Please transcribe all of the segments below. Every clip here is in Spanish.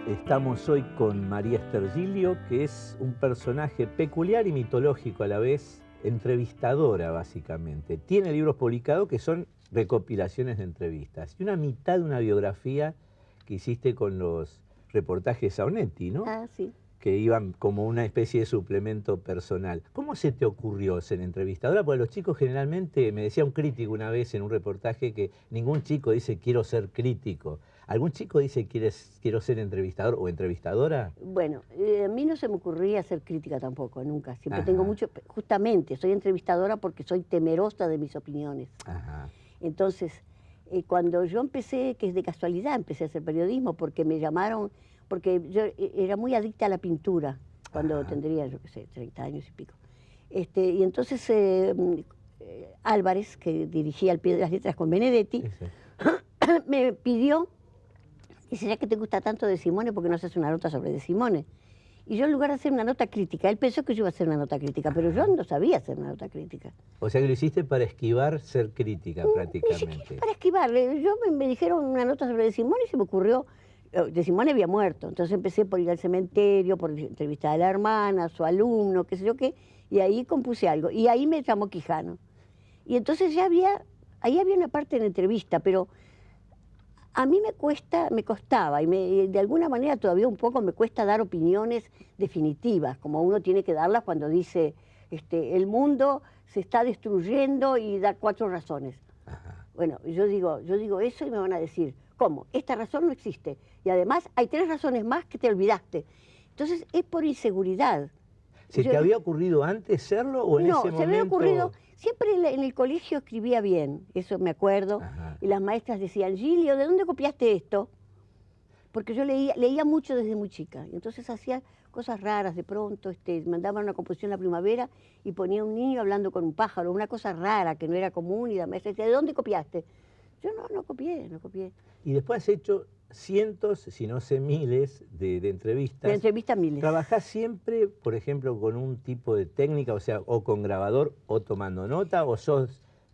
Estamos hoy con María Stergilio, que es un personaje peculiar y mitológico a la vez, entrevistadora básicamente. Tiene libros publicados que son recopilaciones de entrevistas y una mitad de una biografía que hiciste con los reportajes a Onetti, ¿no? Ah, sí. Que iban como una especie de suplemento personal. ¿Cómo se te ocurrió ser entrevistadora? Porque los chicos generalmente, me decía un crítico una vez en un reportaje, que ningún chico dice quiero ser crítico. ¿Algún chico dice quiero ser entrevistador o entrevistadora? Bueno, a mí no se me ocurría hacer crítica tampoco, nunca. Siempre Ajá. tengo mucho, justamente, soy entrevistadora porque soy temerosa de mis opiniones. Ajá. Entonces, cuando yo empecé, que es de casualidad, empecé a hacer periodismo porque me llamaron, porque yo era muy adicta a la pintura, cuando Ajá. tendría, yo qué sé, 30 años y pico. Y entonces Álvarez, que dirigía Al pie de las letras con Benedetti, me pidió, dice, ya que te gusta tanto De Simone, ¿por qué no haces una nota sobre De Simone? Y yo, en lugar de hacer una nota crítica, él pensó que yo iba a hacer una nota crítica, pero yo no sabía hacer una nota crítica. O sea que lo hiciste para esquivar ser crítica Ni prácticamente. siquiera para esquivarle. Me dijeron una nota sobre De Simone y se me ocurrió. De Simone había muerto, entonces empecé por ir al cementerio, por entrevistar a la hermana, a su alumno, qué sé yo qué, y ahí compuse algo. Y ahí me llamó Quijano. Y entonces ahí había una parte de la entrevista, pero a mí me costaba, y de alguna manera todavía un poco me cuesta dar opiniones definitivas, como uno tiene que darlas cuando dice, el mundo se está destruyendo y da 4 razones. Ajá. Bueno, yo digo eso y me van a decir, ¿cómo? Esta razón no existe. Y además hay 3 razones más que te olvidaste. Entonces es por inseguridad. ¿Se te había ocurrido antes serlo o en ese momento? No, se me había ocurrido. Siempre en el colegio escribía bien, eso me acuerdo. Ajá. Y las maestras decían, Gilio, ¿de dónde copiaste esto? Porque yo leía mucho desde muy chica. Y entonces hacía cosas raras de pronto. Mandaban una composición la primavera y ponía un niño hablando con un pájaro, una cosa rara que no era común. Y la maestra decía, ¿de dónde copiaste? Yo no copié. Y después has hecho cientos, si no sé miles, de entrevistas. De entrevistas miles. ¿Trabajás siempre, por ejemplo, con un tipo de técnica, o sea, o con grabador o tomando nota, o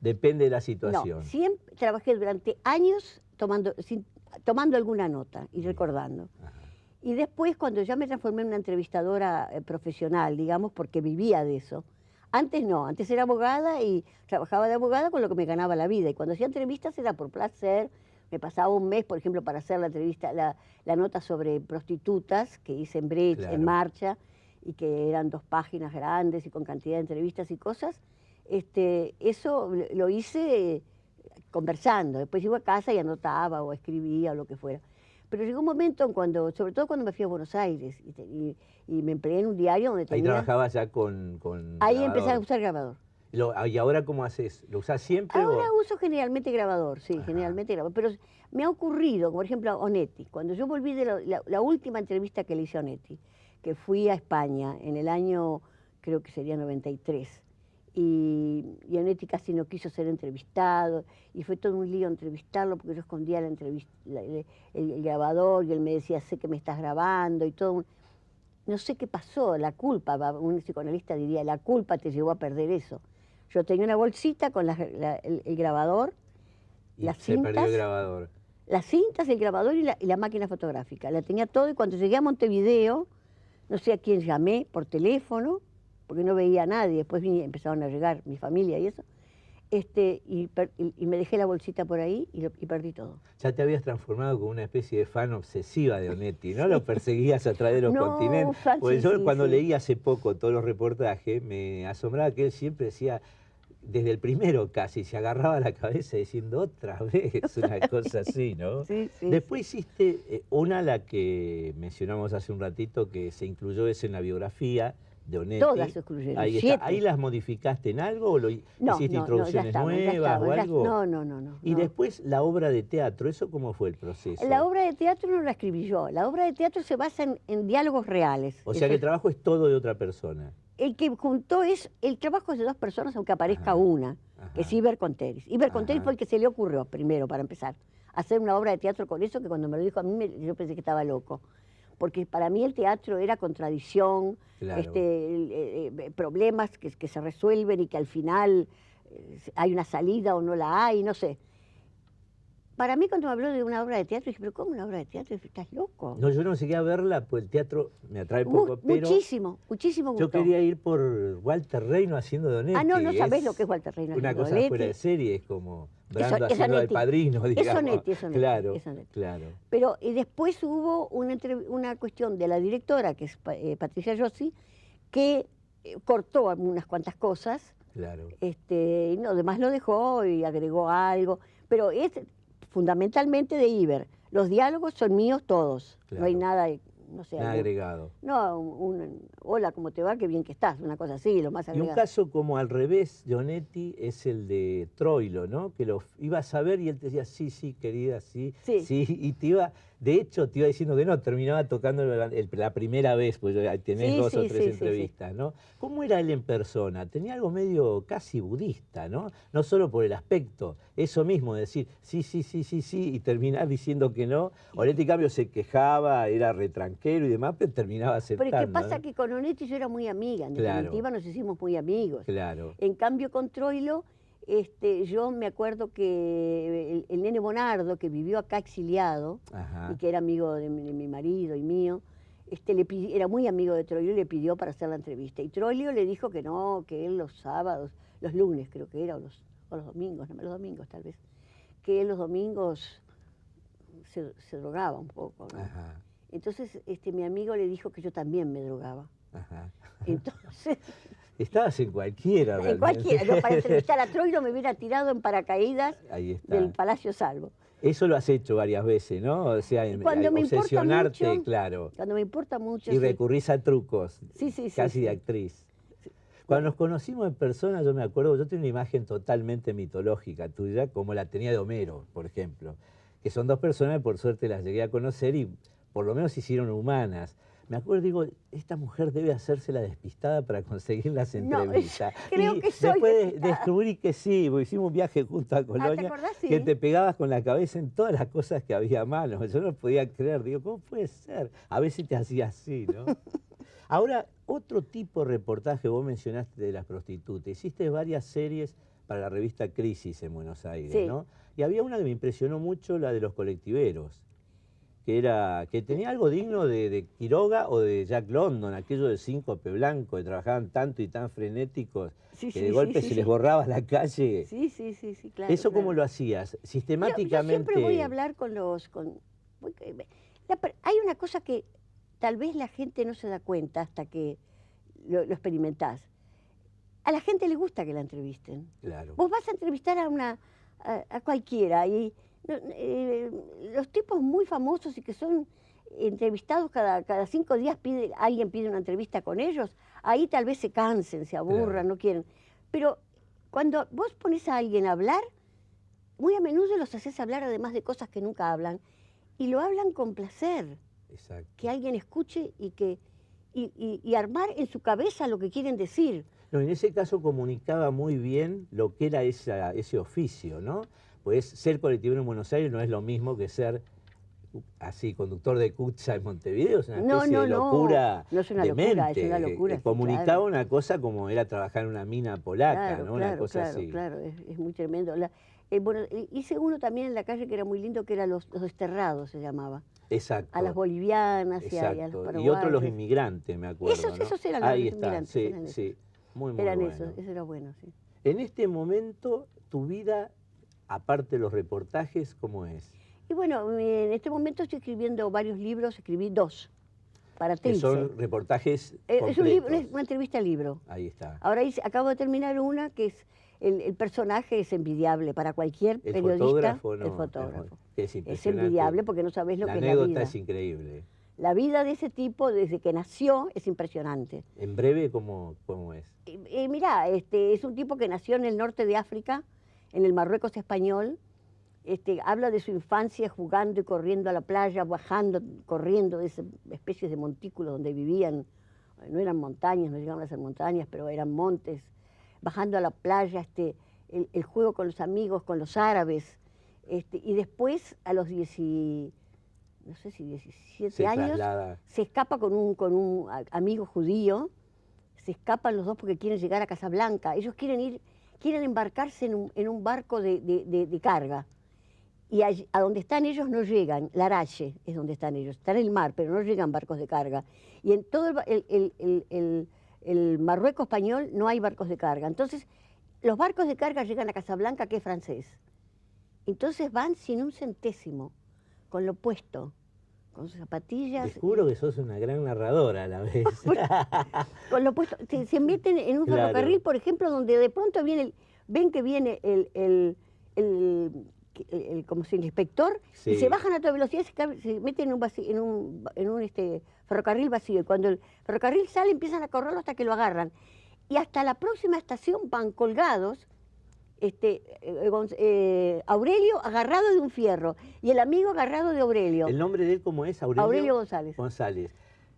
depende de la situación? No, siempre trabajé durante años tomando alguna nota y recordando. Ajá. Y después, cuando ya me transformé en una entrevistadora profesional, digamos, porque vivía de eso. Antes no, antes era abogada y trabajaba de abogada con lo que me ganaba la vida. Y cuando hacía entrevistas era por placer. Me pasaba un mes, por ejemplo, para hacer la entrevista, la nota sobre prostitutas que hice en Brecht, Claro. en Marcha, y que eran 2 páginas grandes y con cantidad de entrevistas y cosas. Eso lo hice conversando. Después iba a casa y anotaba o escribía o lo que fuera. Pero llegó un momento sobre todo cuando me fui a Buenos Aires y me empleé en un diario donde tenía... Ahí trabajabas ya con Ahí grabador. empecé a usar grabador. ¿Y ahora cómo haces? ¿Lo usás siempre? Ahora o...? uso generalmente grabador, sí, Ajá. generalmente grabador. Pero me ha ocurrido, por ejemplo, a Onetti. Cuando yo volví de la última entrevista que le hice a Onetti, que fui a España en el año, creo que sería 93, y Onetti casi no quiso ser entrevistado, y fue todo un lío entrevistarlo porque yo escondía el grabador y él me decía, sé que me estás grabando y todo. No sé qué pasó, la culpa, un psicoanalista diría, la culpa te llevó a perder eso. Yo tenía una bolsita con el grabador, Y las se cintas. perdió el grabador. Las cintas, el grabador y la máquina fotográfica. La tenía todo y cuando llegué a Montevideo, no sé a quién llamé por teléfono, porque no veía a nadie. Después empezaron a llegar mi familia y eso. Y me dejé la bolsita por ahí y perdí todo. Ya te habías transformado como una especie de fan obsesiva de Onetti, ¿no? Lo perseguías a través de los continentes. Porque yo cuando leí hace poco todos los reportajes, me asombraba que él siempre decía, desde el primero casi, se agarraba la cabeza diciendo otra vez, una cosa así, ¿no? Sí. Después hiciste una, la que mencionamos hace un ratito, que se incluyó eso en la biografía de Onetti. Todas se excluyeron, Ahí 7. está. ¿Ahí las modificaste en algo o hiciste introducciones nuevas o algo? No. Y después la obra de teatro, ¿eso cómo fue el proceso? La obra de teatro no la escribí yo. La obra de teatro se basa en diálogos reales. O sea que el trabajo es todo de otra persona. El que juntó el trabajo es de 2 personas, aunque aparezca una, que es Iber Conteris. Iber Conteris fue el que se le ocurrió, primero, para empezar, hacer una obra de teatro con eso, que cuando me lo dijo a mí, yo pensé que estaba loco. Porque para mí el teatro era contradicción, Claro. Problemas que se resuelven y que al final hay una salida o no la hay, no sé. para mí cuando me habló de una obra de teatro, dije, pero ¿cómo una obra de teatro? ¿Estás loco? No, yo no llegué a verla, pues el teatro me atrae poco, pero Muchísimo, muchísimo yo gustó. quería ir por Walter Reino haciendo de Onetti. Ah, no, no sabés lo que es Walter Reino Una haciendo cosa Onetti. fuera de serie, es como Brando Es haciendo del Onetti. Padrino, digamos. Es Onetti, es Onetti, Claro, es Onetti. claro. Pero y después hubo una cuestión de la directora, que es Patricia Rossi, que cortó unas cuantas cosas, Claro. y no, demás lo dejó y agregó algo, pero es fundamentalmente de Iber. Los diálogos son míos todos, no hay Claro. nada, no sé, Nada agregado. no, hola, ¿cómo te va? Qué bien que estás, una cosa así, lo más Y un agregado. caso como al revés de Onetti es el de Troilo, ¿no? Que lo ibas a ver y él te decía, sí, sí, querida, sí, Sí. sí, y te iba, de hecho, te iba diciendo que no, terminaba tocando la primera vez, pues tenés Sí, dos o sí, tres sí, sí, entrevistas, ¿no? ¿Cómo era él en persona? Tenía algo medio casi budista, ¿no? No solo por el aspecto, eso mismo, decir sí, sí, sí, sí, sí, y terminar diciendo que no. Onetti, en cambio, se quejaba, era retranquero y demás, pero terminaba aceptando. Pero ¿qué pasa? ¿no? Que con Onetti yo era muy amiga, en Claro. definitiva nos hicimos muy amigos. Claro. En cambio con Troilo, yo me acuerdo que el nene Bonardo, que vivió acá exiliado, Ajá. y que era amigo de mi marido y mío, era muy amigo de Troilo y le pidió para hacer la entrevista. Y Troilo le dijo que no, que él los sábados, los lunes creo que era, o los domingos, no, los domingos tal vez, que él los domingos se drogaba un poco, ¿no? Ajá. Entonces mi amigo le dijo que yo también me drogaba. Ajá. Entonces, Estabas en cualquiera, en realmente. cualquiera, yo para entrevistar a Troilo me hubiera tirado en paracaídas Ahí está. del Palacio Salvo. Eso lo has hecho varias veces, ¿no? O sea, Cuando me importa obsesionarte, mucho, claro. Cuando me importa mucho. Y sí. recurrís a trucos, Sí, sí, sí, casi sí. de actriz. Cuando nos conocimos en persona, yo me acuerdo, yo tengo una imagen totalmente mitológica tuya, como la tenía de Homero, por ejemplo, que son dos personas que por suerte las llegué a conocer y por lo menos se hicieron humanas. Me acuerdo, digo, esta mujer debe hacerse la despistada para conseguir las No, entrevistas. creo y que soy después despistada. descubrí que sí, porque hicimos un viaje junto a Colonia, acordás? Sí. que te pegabas con la cabeza en todas las cosas que había a mano. Yo no podía creer, digo, ¿cómo puede ser? A veces te hacía así, ¿no? Ahora, otro tipo de reportaje, vos mencionaste de las prostitutas, hiciste varias series para la revista Crisis en Buenos Aires, Sí. ¿no? Y había una que me impresionó mucho, la de los colectiveros, que tenía algo digno de Quiroga o de Jack London, aquello de Síncope Blanco, que trabajaban tanto y tan frenéticos, Sí, que sí, de sí, golpe sí, se sí. les borraba la calle. Sí, sí, sí, sí, claro. ¿Eso cómo claro. lo hacías? Yo Sistemáticamente... siempre voy a hablar con hay una cosa que tal vez la gente no se da cuenta hasta que lo experimentás. A la gente le gusta que la entrevisten. Claro. Vos vas a entrevistar a cualquiera y los tipos muy famosos y que son entrevistados cada 5 días, alguien pide una entrevista con ellos, ahí tal vez se cansen, se aburran, Claro. no quieren. Pero cuando vos pones a alguien a hablar, muy a menudo los haces hablar además de cosas que nunca hablan, y lo hablan con placer, Exacto. que alguien escuche y armar en su cabeza lo que quieren decir. No, en ese caso comunicaba muy bien lo que era ese oficio, ¿no? Pues ser colectivero en Buenos Aires no es lo mismo que ser así conductor de Kutza en Montevideo, es una especie de locura no es una demente. locura, es una locura. sí, Comunicaba claro. una cosa como era trabajar en una mina polaca, Claro, ¿no? claro, Una cosa claro, así. claro, es muy tremendo. Bueno, hice uno también en la calle que era muy lindo, que era los desterrados, se llamaba. Exacto. A las bolivianas y a los Exacto. paraguayos. Y otros los inmigrantes, me acuerdo. Esos ¿no? eran Ahí los está, inmigrantes. sí, eran esos. sí. Muy, muy Eran bueno. esos, eso era bueno, sí. En este momento, tu vida, aparte de los reportajes, ¿cómo es? Y bueno, en este momento estoy escribiendo varios libros, escribí 2 para Que Trilce. son reportajes Es un libro, completos. una entrevista al libro. Ahí está. Ahora acabo de terminar una que es, el personaje es envidiable para cualquier El periodista. fotógrafo, ¿no? El fotógrafo. Que es Es impresionante. envidiable porque no sabés lo La que es la anécdota vida. es increíble. La vida de ese tipo, desde que nació, es impresionante. En breve, ¿cómo es? Mirá, es un tipo que nació en el norte de África, en el Marruecos español. Habla de su infancia jugando y corriendo a la playa, bajando, corriendo de esas especies de montículos donde vivían. No eran montañas, no llegaban a ser montañas, pero eran montes. Bajando a la playa, el juego con los amigos, con los árabes. Y después, a los 17 Se años, traslada. se escapa con un amigo judío. Se escapan los dos porque quieren llegar a Casablanca. Ellos quieren embarcarse en un barco de carga. y a donde están ellos no llegan, Larache es donde están ellos, están en el mar, pero no llegan barcos de carga. Y en todo el Marruecos español no hay barcos de carga. Entonces, los barcos de carga llegan a Casablanca, que es francés. Entonces van sin un centésimo, con lo puesto, con sus zapatillas. Te juro que sos una gran narradora a la vez. Con lo puesto, se meten en un ferrocarril, por ejemplo, donde de pronto ven que viene como si el inspector, sí. Y se bajan a toda velocidad y se meten en un ferrocarril vacío. Y cuando el ferrocarril sale, empiezan a correrlo hasta que lo agarran. Y hasta la próxima estación van colgados Aurelio agarrado de un fierro y el amigo agarrado de Aurelio. ¿El nombre de él cómo es? Aurelio González. González.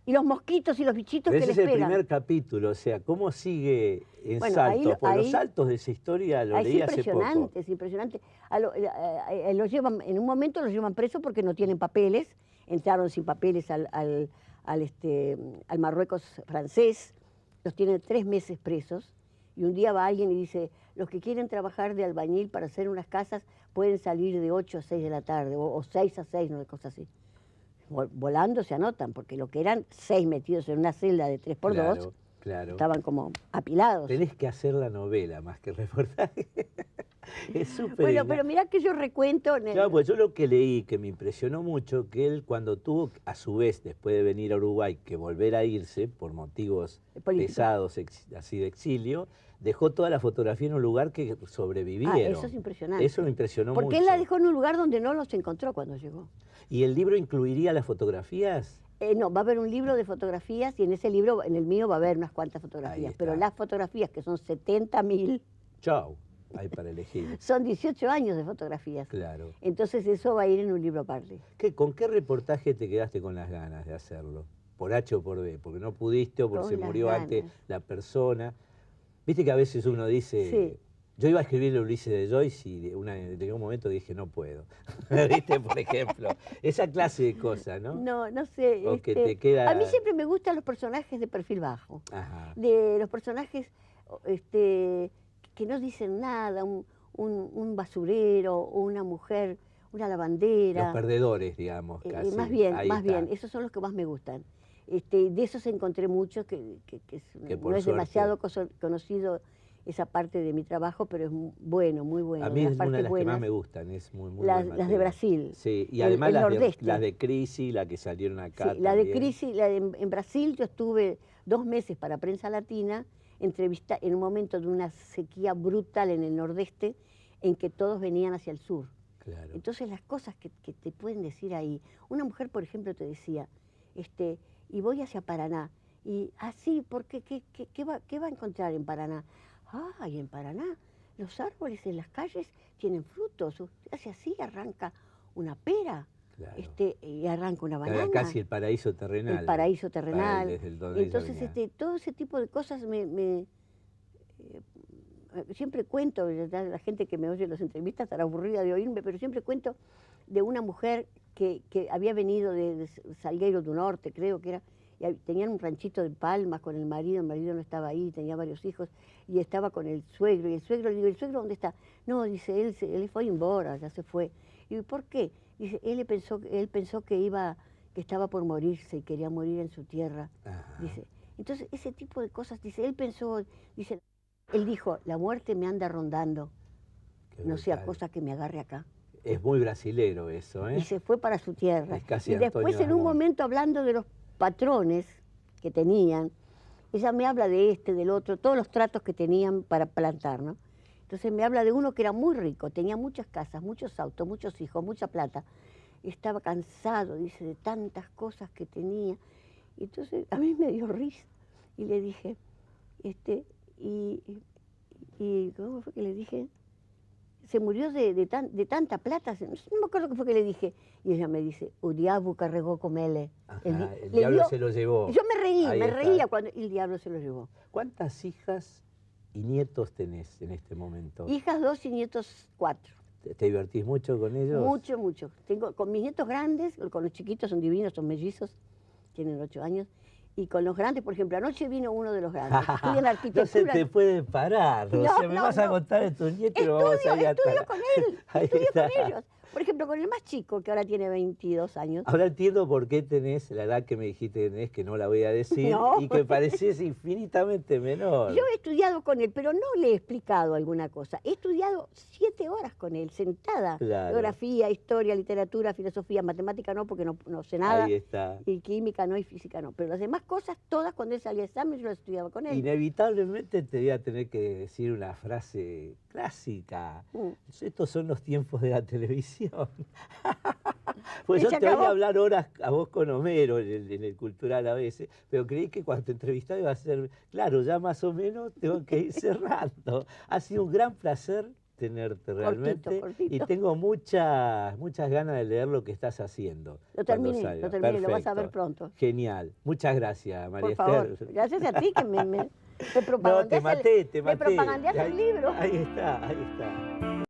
Y los mosquitos y los bichitos Pero que ese les pegan. es el primer capítulo, o sea, ¿cómo sigue en Bueno, saltos? Por los ahí- saltos de esa historia lo leí hace poco. Es impresionante. Los llevan, en un momento los llevan presos porque no tienen papeles, entraron sin papeles al Marruecos francés, los tienen 3 meses presos, y un día va alguien y dice, los que quieren trabajar de albañil para hacer unas casas pueden salir de 8 a 6 de la tarde, o 6 a 6, una cosa así. Volando se anotan, porque lo que eran 6 metidos en una celda de 3x2, Claro, claro. estaban como apilados. Tenés que hacer la novela más que el reportaje. Es súper. Bueno, pero mirá que yo recuento... Claro, pues yo lo que leí, que me impresionó mucho, que él cuando tuvo, a su vez, después de venir a Uruguay, que volver a irse por motivos Político. pesados, así de exilio, dejó toda la fotografía en un lugar que sobrevivieron. eso es impresionante. Eso me impresionó mucho. Porque él la dejó en un lugar donde no los encontró cuando llegó. ¿Y el libro incluiría las fotografías? No, va a haber un libro de fotografías y en ese libro, en el mío, va a haber unas cuantas Ahí fotografías. está. Pero las fotografías, que son 70.000, Chau, hay para elegir. son 18 años de fotografías. Claro. Entonces eso va a ir en un libro aparte. ¿Con qué reportaje te quedaste con las ganas de hacerlo? ¿Por H o por B? ¿Porque no pudiste o porque Con se las murió antes ganas. la persona? Viste que a veces uno dice, Sí. yo iba a escribirle Ulises de Joyce y de un momento dije, no puedo. ¿Viste? Por ejemplo, esa clase de cosas, ¿no? No sé. O que te queda- A mí siempre me gustan los personajes de perfil bajo. Ajá. De los personajes que no dicen nada, un basurero, o una mujer, una lavandera. Los perdedores, digamos, casi. Más Ahí bien, está. esos son los que más me gustan. De esos encontré muchos que Que por no es suerte- demasiado conocido esa parte de mi trabajo, pero es bueno, muy bueno. A mí es una de las que buenas, más me gustan, es muy buen las de material. Brasil. Sí, y el- además el las nordeste. de Crisi, la que salieron acá Sí, la de también. Crisis, en Brasil yo estuve 2 meses para Prensa Latina, en un momento de una sequía brutal en el nordeste, en que todos venían hacia el sur. Claro. Entonces las cosas que te pueden decir ahí, una mujer por ejemplo te decía, y voy hacia Paraná, y así, porque ¿qué va a encontrar en Paraná? Y en Paraná los árboles en las calles tienen frutos, usted hace así, arranca una pera, Claro. y arranca una banana. Casi el paraíso terrenal. El paraíso terrenal. Desde el donde ella Entonces, venía. todo ese tipo de cosas siempre cuento, la gente que me oye en las entrevistas estará aburrida de oírme, pero siempre cuento de una mujer que había venido de Salgueiro do Norte, creo que era, y tenían un ranchito de palmas con el marido no estaba ahí, tenía varios hijos, y estaba con el suegro, y el suegro, le digo, ¿el suegro dónde está? No, dice, él fue embora, ya se fue. Y digo, ¿por qué? Dice, él pensó que estaba por morirse y quería morir en su tierra. Ajá. Dice, entonces ese tipo de cosas, dice, él dijo, la muerte me anda rondando, Qué no sea brutal. cosa que me agarre acá. Es muy brasilero eso, ¿eh? Y se fue para su tierra. Es casi Y después, Antonio en un Ramón. momento, hablando de los patrones que tenían, ella me habla de del otro, todos los tratos que tenían para plantar, ¿no? Entonces me habla de uno que era muy rico, tenía muchas casas, muchos autos, muchos hijos, mucha plata. Estaba cansado, dice, de tantas cosas que tenía. Y entonces a mí me dio risa. Y le dije, ¿cómo fue que le dije? Se murió de tanta plata, no me acuerdo qué fue que le dije. Y ella me dice, o diablo cargó con él. Ajá, El el le diablo dio- se lo llevó. Yo me Ahí está. reía cuando el diablo se lo llevó. ¿Cuántas hijas y nietos tenés en este momento? Hijas 2 y nietos 4. ¿Te divertís mucho con ellos? Mucho, mucho. Tengo con mis nietos grandes, con los chiquitos son divinos, son mellizos, tienen 8 años. Y con los grandes, por ejemplo, anoche vino uno de los grandes. Estudian No arquitectura. se te puede parar, No, o sea, me no, vas a no. contar de tus nietos y lo vamos a ir hasta Estudio la- con él, Ahí estudio está. con ellos. Por ejemplo, con el más chico, que ahora tiene 22 años. Ahora entiendo por qué tenés la edad que me dijiste que tenés, que no la voy a decir, No. y que parecés infinitamente menor. Yo he estudiado con él, pero no le he explicado alguna cosa. He estudiado 7 horas con él, sentada. Claro. Geografía, historia, literatura, filosofía, matemática no, porque no sé nada. Ahí está. Y química no, y física no. Pero las demás cosas, todas cuando él salía a examen, yo las estudiaba con él. Inevitablemente te voy a tener que decir una frase clásica. Estos son los tiempos de la televisión. Pues Y yo se te voy acabó. a hablar horas a vos con Homero en el Cultural a veces, pero creí que cuando te entrevistaba iba a ser, claro, ya más o menos tengo que ir cerrando. Ha sido un gran placer tenerte realmente Cortito. y tengo muchas ganas de leer lo que estás haciendo. Lo cuando terminé, salga. lo vas a ver Perfecto. pronto. Genial. Muchas gracias, María Por favor, Esther. gracias a ti que me No, propagandeas te maté. me propagandeas el libro. Ahí está, ahí está.